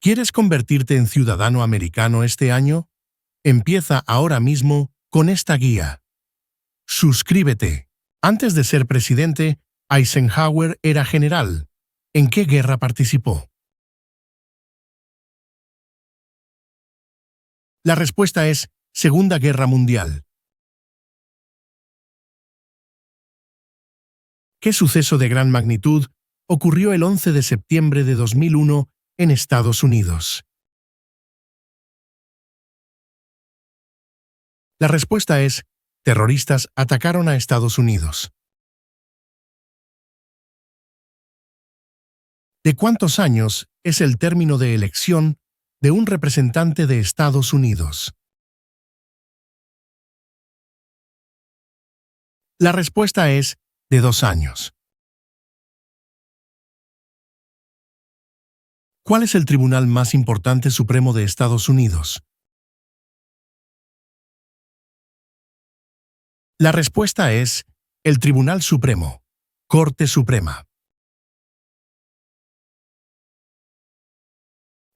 ¿Quieres convertirte en ciudadano americano este año? Empieza ahora mismo con esta guía. Suscríbete. Antes de ser presidente, Eisenhower era general. ¿En qué guerra participó? La respuesta es Segunda Guerra Mundial. ¿Qué suceso de gran magnitud ocurrió el 11 de septiembre de 2001 en Estados Unidos? La respuesta es terroristas atacaron a Estados Unidos. ¿De cuántos años es el término de elección de un representante de Estados Unidos? La respuesta es de 2 años. ¿Cuál es el tribunal más importante supremo de Estados Unidos? La respuesta es el Tribunal Supremo, Corte Suprema.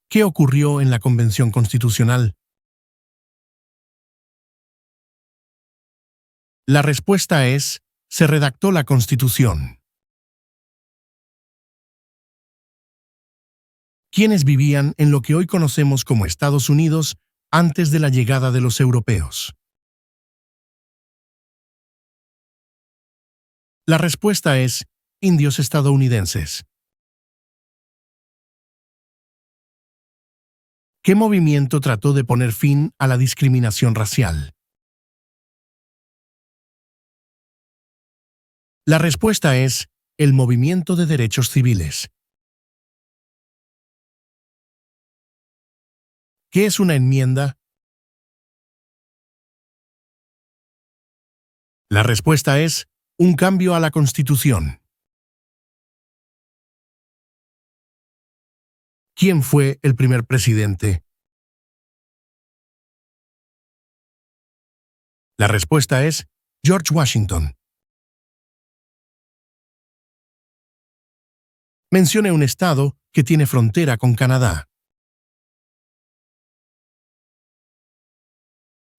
¿Qué ocurrió en la Convención Constitucional? La respuesta es se redactó la Constitución. ¿Quiénes vivían en lo que hoy conocemos como Estados Unidos antes de la llegada de los europeos? La respuesta es indios estadounidenses. ¿Qué movimiento trató de poner fin a la discriminación racial? La respuesta es el movimiento de derechos civiles. ¿Qué es una enmienda? La respuesta es un cambio a la Constitución. ¿Quién fue el primer presidente? La respuesta es George Washington. Mencione un estado que tiene frontera con Canadá.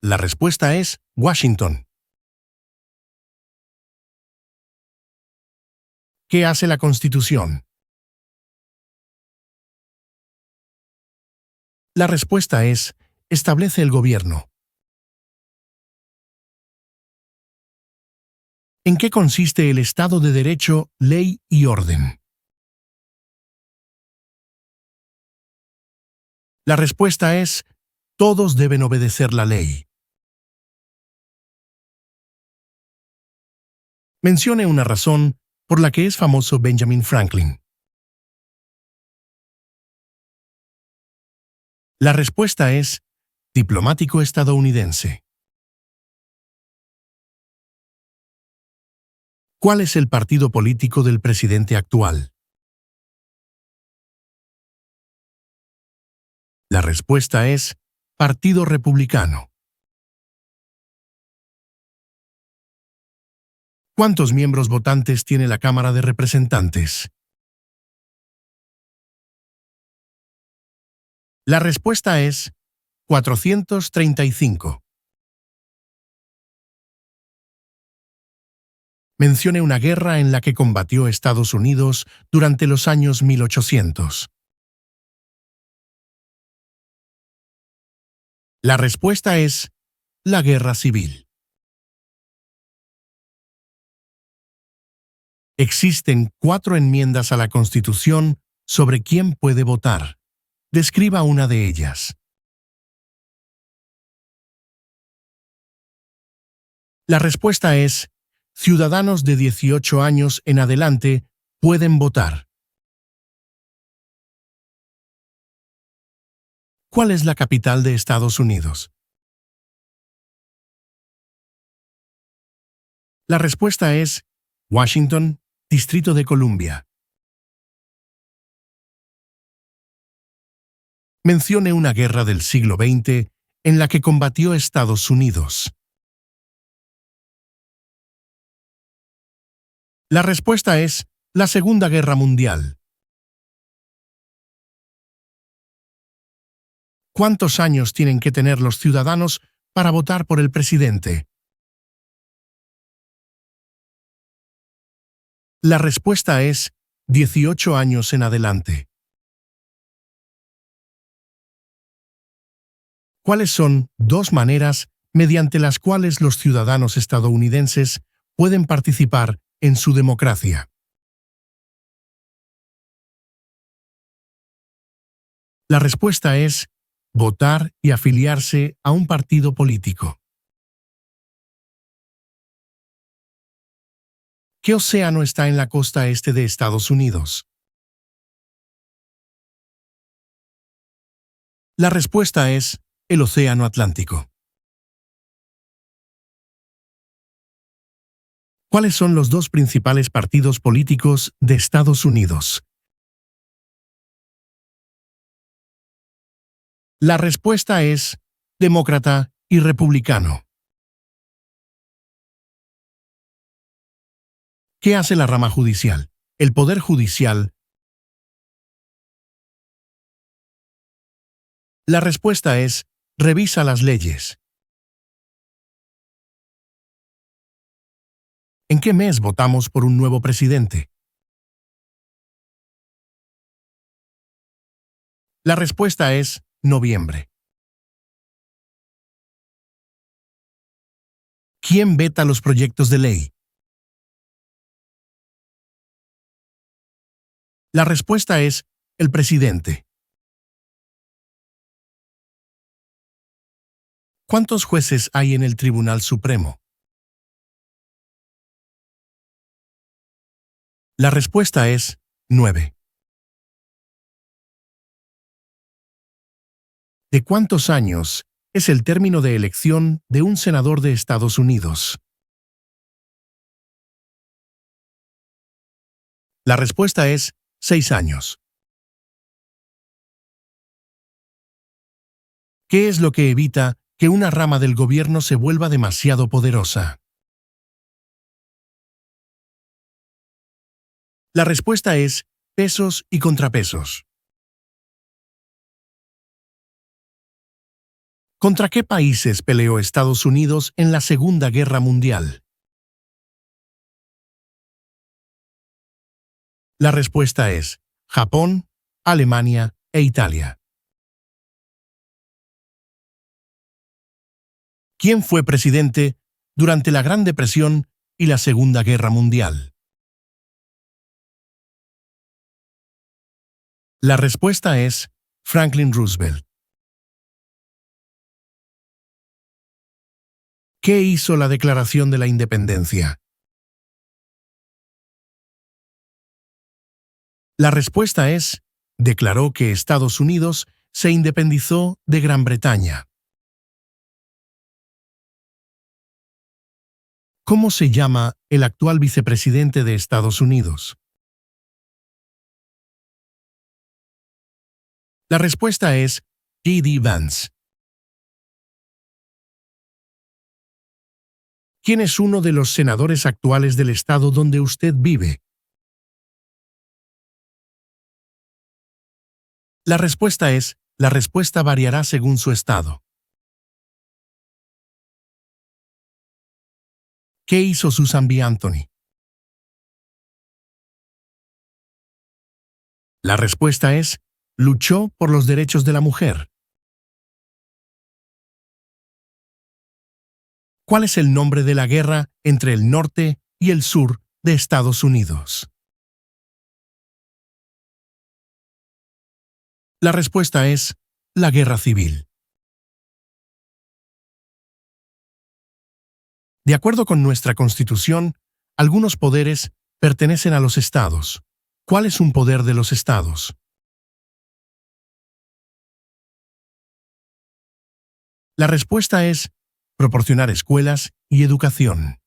La respuesta es Washington. ¿Qué hace la Constitución? La respuesta es establece el gobierno. ¿En qué consiste el Estado de Derecho, ley y orden? La respuesta es todos deben obedecer la ley. Mencione una razón por la que es famoso Benjamin Franklin. La respuesta es diplomático estadounidense. ¿Cuál es el partido político del presidente actual? La respuesta es Partido Republicano. ¿Cuántos miembros votantes tiene la Cámara de Representantes? La respuesta es 435. Mencione una guerra en la que combatió Estados Unidos durante los años 1800. La respuesta es la Guerra Civil. Existen 4 enmiendas a la Constitución sobre quién puede votar. Describa una de ellas. La respuesta es ciudadanos de 18 años en adelante pueden votar. ¿Cuál es la capital de Estados Unidos? La respuesta es Washington, Distrito de Columbia. Mencione una guerra del siglo XX en la que combatió Estados Unidos. La respuesta es la Segunda Guerra Mundial. ¿Cuántos años tienen que tener los ciudadanos para votar por el presidente? La respuesta es 18 años en adelante. ¿Cuáles son dos maneras mediante las cuales los ciudadanos estadounidenses pueden participar en su democracia? La respuesta es votar y afiliarse a un partido político. ¿Qué océano está en la costa este de Estados Unidos? La respuesta es el Océano Atlántico. ¿Cuáles son los dos principales partidos políticos de Estados Unidos? La respuesta es demócrata y republicano. ¿Qué hace la rama judicial? El Poder Judicial. La respuesta es revisa las leyes. ¿En qué mes votamos por un nuevo presidente? La respuesta es noviembre. ¿Quién veta los proyectos de ley? La respuesta es el presidente. ¿Cuántos jueces hay en el Tribunal Supremo? La respuesta es 9. ¿De cuántos años es el término de elección de un senador de Estados Unidos? La respuesta es 6 años. ¿Qué es lo que evita que una rama del gobierno se vuelva demasiado poderosa? La respuesta es pesos y contrapesos. ¿Contra qué países peleó Estados Unidos en la Segunda Guerra Mundial? La respuesta es Japón, Alemania e Italia. ¿Quién fue presidente durante la Gran Depresión y la Segunda Guerra Mundial? La respuesta es Franklin Roosevelt. ¿Qué hizo la Declaración de la Independencia? La respuesta es declaró que Estados Unidos se independizó de Gran Bretaña. ¿Cómo se llama el actual vicepresidente de Estados Unidos? La respuesta es J.D. Vance. ¿Quién es uno de los senadores actuales del estado donde usted vive? La respuesta variará según su estado. ¿Qué hizo Susan B. Anthony? La respuesta es luchó por los derechos de la mujer. ¿Cuál es el nombre de la guerra entre el norte y el sur de Estados Unidos? La respuesta es la Guerra Civil. De acuerdo con nuestra Constitución, algunos poderes pertenecen a los estados. ¿Cuál es un poder de los estados? La respuesta es proporcionar escuelas y educación.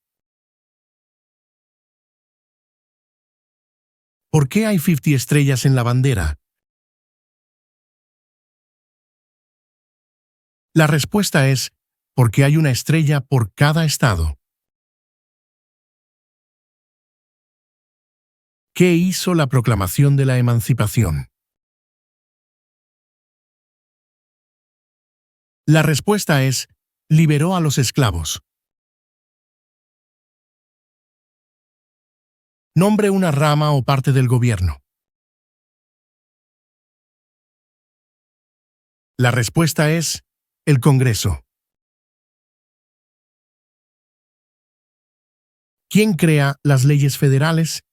¿Por qué hay 50 estrellas en la bandera? La respuesta es porque hay una estrella por cada estado. ¿Qué hizo la Proclamación de la Emancipación? La respuesta es, liberó a los esclavos. Nombre una rama o parte del gobierno. La respuesta es, el Congreso. ¿Quién crea las leyes federales?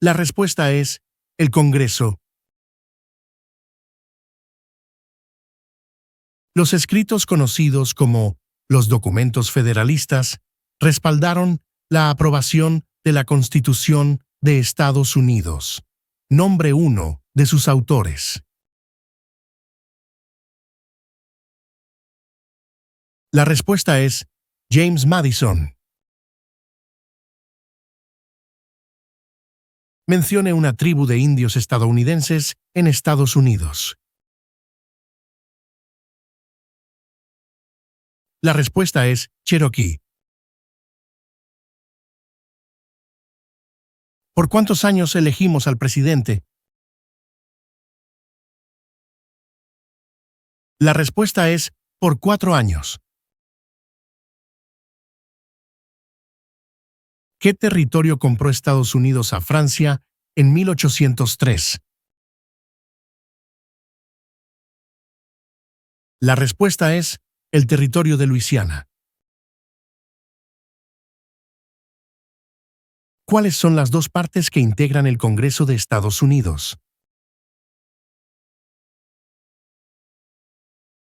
La respuesta es, el Congreso. Los escritos conocidos como los documentos federalistas respaldaron la aprobación de la Constitución de Estados Unidos. Nombre uno de sus autores. La respuesta es James Madison. Mencione una tribu de indios estadounidenses en Estados Unidos. La respuesta es Cherokee. ¿Por cuántos años elegimos al presidente? La respuesta es por 4 años. ¿Qué territorio compró Estados Unidos a Francia en 1803? La respuesta es el territorio de Luisiana. ¿Cuáles son las dos partes que integran el Congreso de Estados Unidos?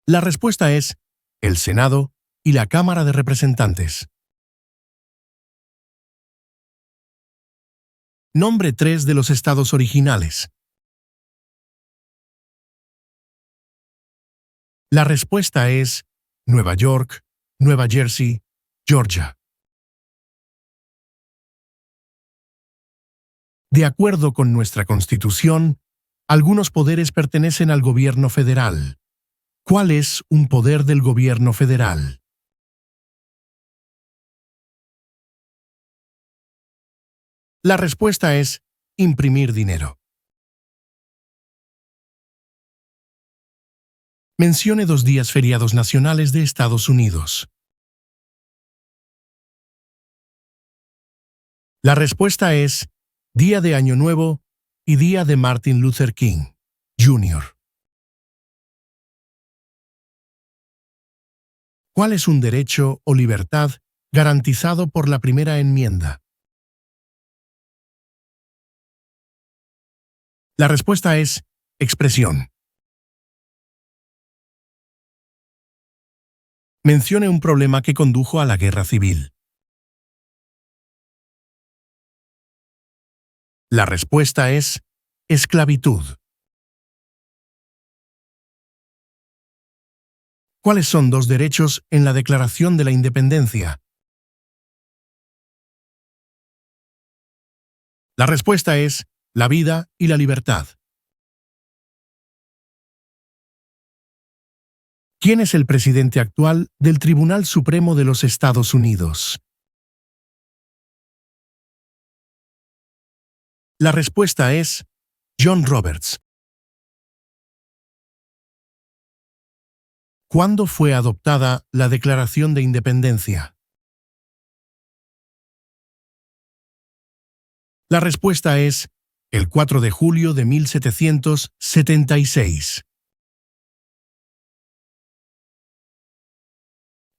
La respuesta es el Senado y la Cámara de Representantes. Nombre 3 de los estados originales. La respuesta es Nueva York, Nueva Jersey, Georgia. De acuerdo con nuestra Constitución, algunos poderes pertenecen al gobierno federal. ¿Cuál es un poder del gobierno federal? La respuesta es imprimir dinero. Mencione 2 días feriados nacionales de Estados Unidos. La respuesta es Día de Año Nuevo y Día de Martin Luther King, Jr. ¿Cuál es un derecho o libertad garantizado por la primera enmienda? La respuesta es expresión. Mencione un problema que condujo a la guerra civil. La respuesta es esclavitud. ¿Cuáles son 2 derechos en la Declaración de la Independencia? La respuesta es la vida y la libertad. ¿Quién es el presidente actual del Tribunal Supremo de los Estados Unidos? La respuesta es John Roberts. ¿Cuándo fue adoptada la Declaración de Independencia? La respuesta es el 4 de julio de 1776.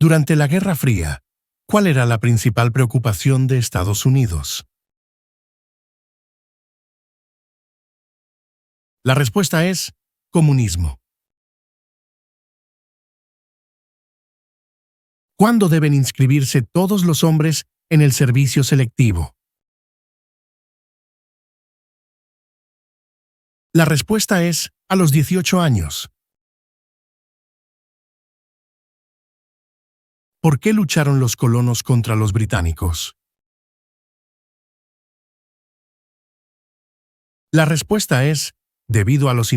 Durante la Guerra Fría, ¿cuál era la principal preocupación de Estados Unidos? La respuesta es comunismo. ¿Cuándo deben inscribirse todos los hombres en el servicio selectivo? La respuesta es a los 18 años. ¿Por qué lucharon los colonos contra los británicos? La respuesta es debido a los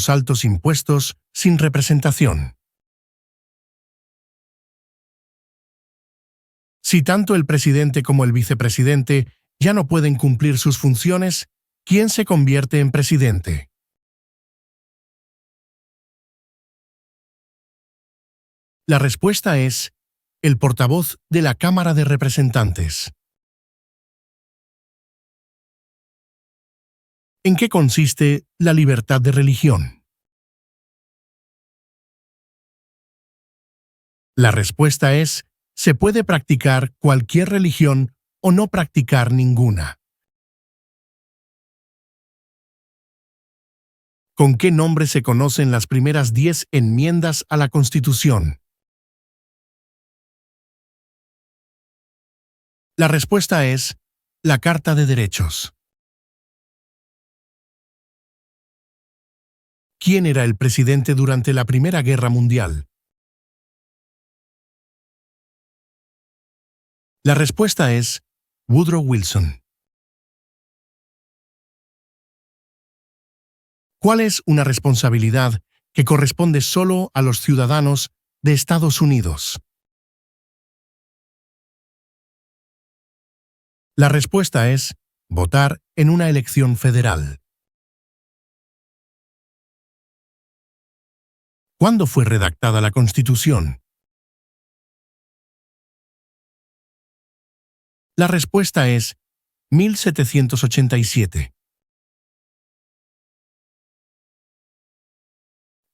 altos impuestos sin representación. Si tanto el presidente como el vicepresidente ya no pueden cumplir sus funciones, ¿quién se convierte en presidente? La respuesta es el portavoz de la Cámara de Representantes. ¿En qué consiste la libertad de religión? La respuesta es, se puede practicar cualquier religión o no practicar ninguna. ¿Con qué nombre se conocen las primeras 10 enmiendas a la Constitución? La respuesta es la Carta de Derechos. ¿Quién era el presidente durante la Primera Guerra Mundial? La respuesta es Woodrow Wilson. ¿Cuál es una responsabilidad que corresponde solo a los ciudadanos de Estados Unidos? La respuesta es votar en una elección federal. ¿Cuándo fue redactada la Constitución? La respuesta es 1787.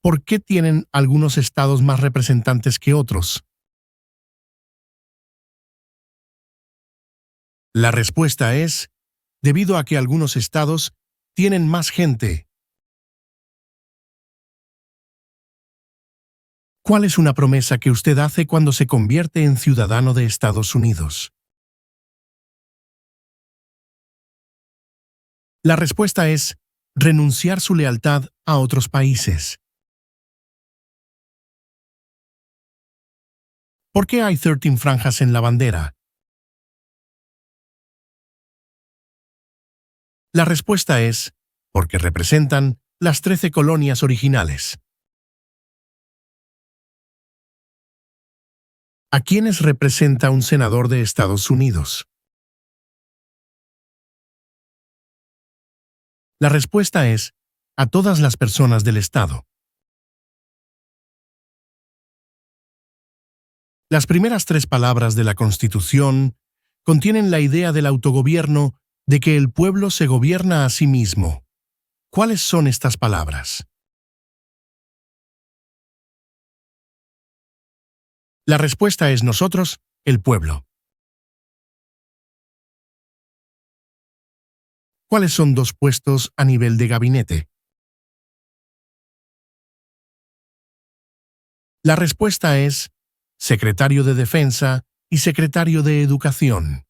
¿Por qué tienen algunos estados más representantes que otros? La respuesta es debido a que algunos estados tienen más gente. ¿Cuál es una promesa que usted hace cuando se convierte en ciudadano de Estados Unidos? La respuesta es renunciar su lealtad a otros países. ¿Por qué hay 13 franjas en la bandera? La respuesta es porque representan las 13 colonias originales. ¿A quiénes representa un senador de Estados Unidos? La respuesta es a todas las personas del Estado. Las primeras 3 palabras de la Constitución contienen la idea del autogobierno de que el pueblo se gobierna a sí mismo. ¿Cuáles son estas palabras? La respuesta es nosotros, el pueblo. ¿Cuáles son 2 puestos a nivel de gabinete? La respuesta es secretario de Defensa y secretario de Educación.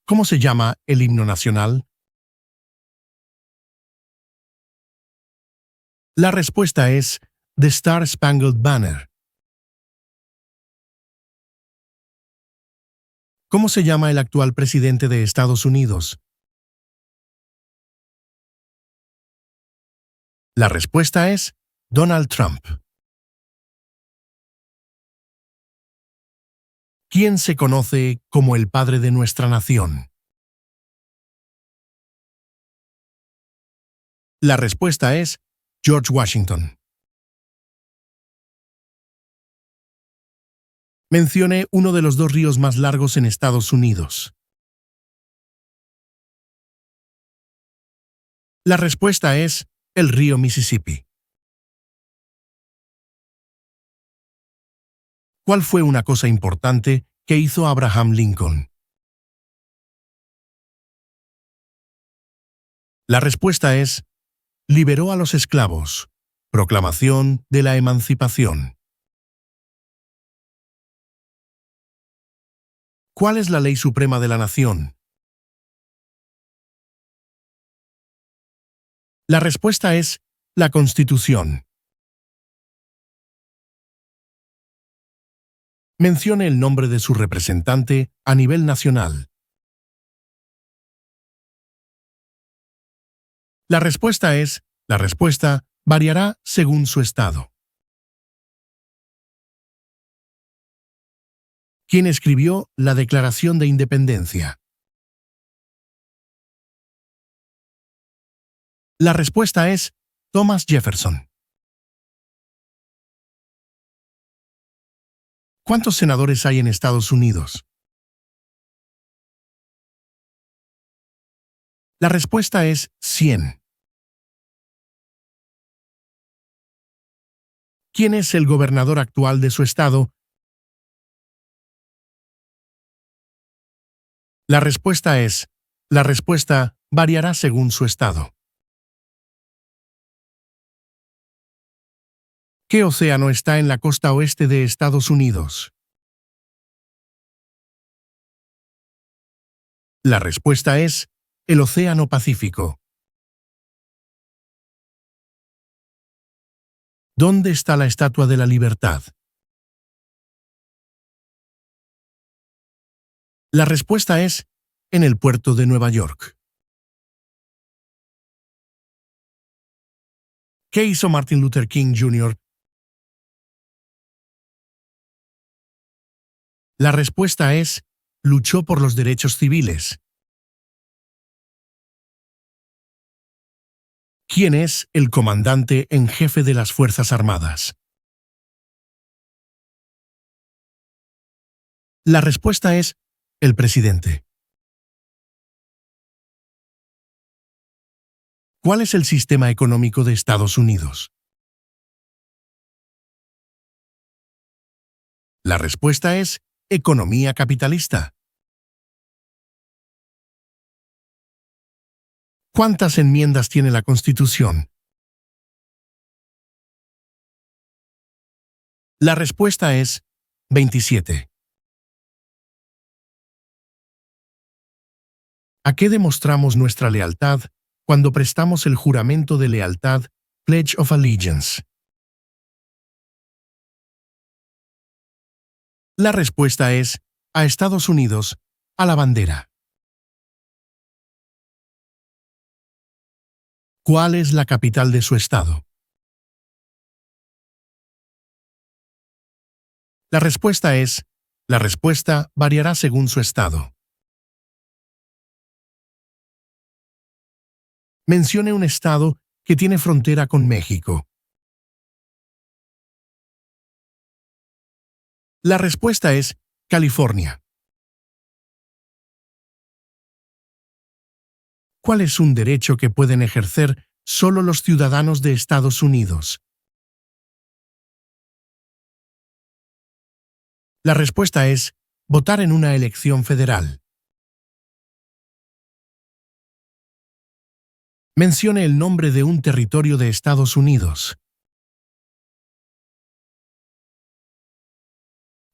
¿Cómo se llama el himno nacional? La respuesta es The Star Spangled Banner. ¿Cómo se llama el actual presidente de Estados Unidos? La respuesta es Donald Trump. ¿Quién se conoce como el padre de nuestra nación? La respuesta es George Washington. Mencione uno de los 2 ríos más largos en Estados Unidos. La respuesta es el río Mississippi. ¿Cuál fue una cosa importante que hizo Abraham Lincoln? La respuesta es liberó a los esclavos. Proclamación de la Emancipación. ¿Cuál es la ley suprema de la nación? La respuesta es la Constitución. Mencione el nombre de su representante a nivel nacional. La respuesta variará según su estado. ¿Quién escribió la Declaración de Independencia? La respuesta es Thomas Jefferson. ¿Cuántos senadores hay en Estados Unidos? La respuesta es 100. ¿Quién es el gobernador actual de su estado? La respuesta variará según su estado. ¿Qué océano está en la costa oeste de Estados Unidos? La respuesta es el Océano Pacífico. ¿Dónde está la Estatua de la Libertad? La respuesta es en el puerto de Nueva York. ¿Qué hizo Martin Luther King Jr.? La respuesta es luchó por los derechos civiles. ¿Quién es el comandante en jefe de las Fuerzas Armadas? La respuesta es el presidente. ¿Cuál es el sistema económico de Estados Unidos? La respuesta es economía capitalista. ¿Cuántas enmiendas tiene la Constitución? La respuesta es 27. ¿A qué demostramos nuestra lealtad cuando prestamos el juramento de lealtad, Pledge of Allegiance? La respuesta es a Estados Unidos, a la bandera. ¿Cuál es la capital de su estado? La respuesta variará según su estado. Mencione un estado que tiene frontera con México. La respuesta es California. ¿Cuál es un derecho que pueden ejercer solo los ciudadanos de Estados Unidos? La respuesta es votar en una elección federal. Mencione el nombre de un territorio de Estados Unidos.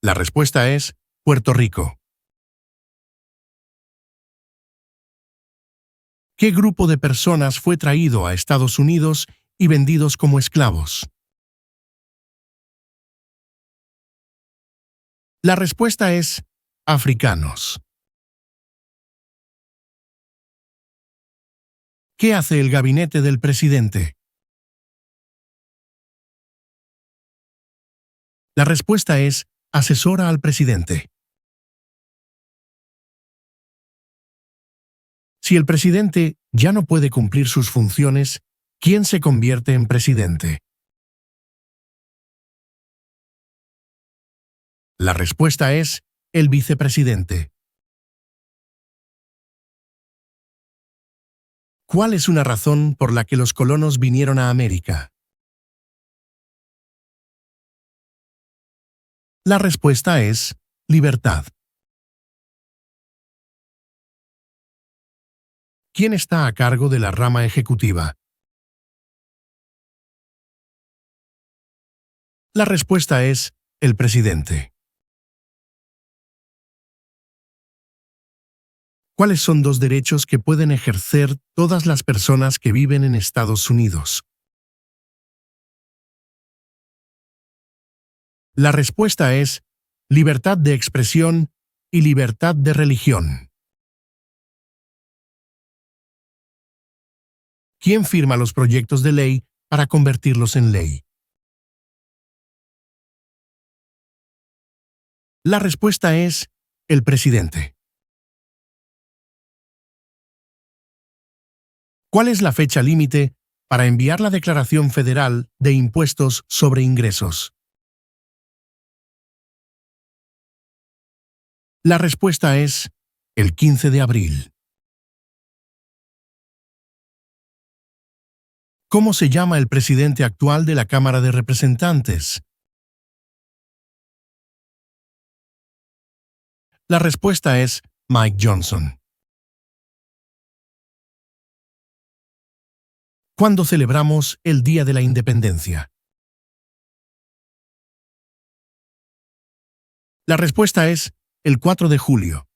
La respuesta es Puerto Rico. ¿Qué grupo de personas fue traído a Estados Unidos y vendidos como esclavos? La respuesta es africanos. ¿Qué hace el gabinete del presidente? La respuesta es asesora al presidente. Si el presidente ya no puede cumplir sus funciones, ¿quién se convierte en presidente? La respuesta es el vicepresidente. ¿Cuál es una razón por la que los colonos vinieron a América? La respuesta es libertad. ¿Quién está a cargo de la rama ejecutiva? La respuesta es el presidente. ¿Cuáles son dos derechos que pueden ejercer todas las personas que viven en Estados Unidos? La respuesta es libertad de expresión y libertad de religión. ¿Quién firma los proyectos de ley para convertirlos en ley? La respuesta es el presidente. ¿Cuál es la fecha límite para enviar la Declaración Federal de Impuestos sobre Ingresos? La respuesta es el 15 de abril. ¿Cómo se llama el presidente actual de la Cámara de Representantes? La respuesta es Mike Johnson. ¿Cuándo celebramos el Día de la Independencia? La respuesta es el 4 de julio.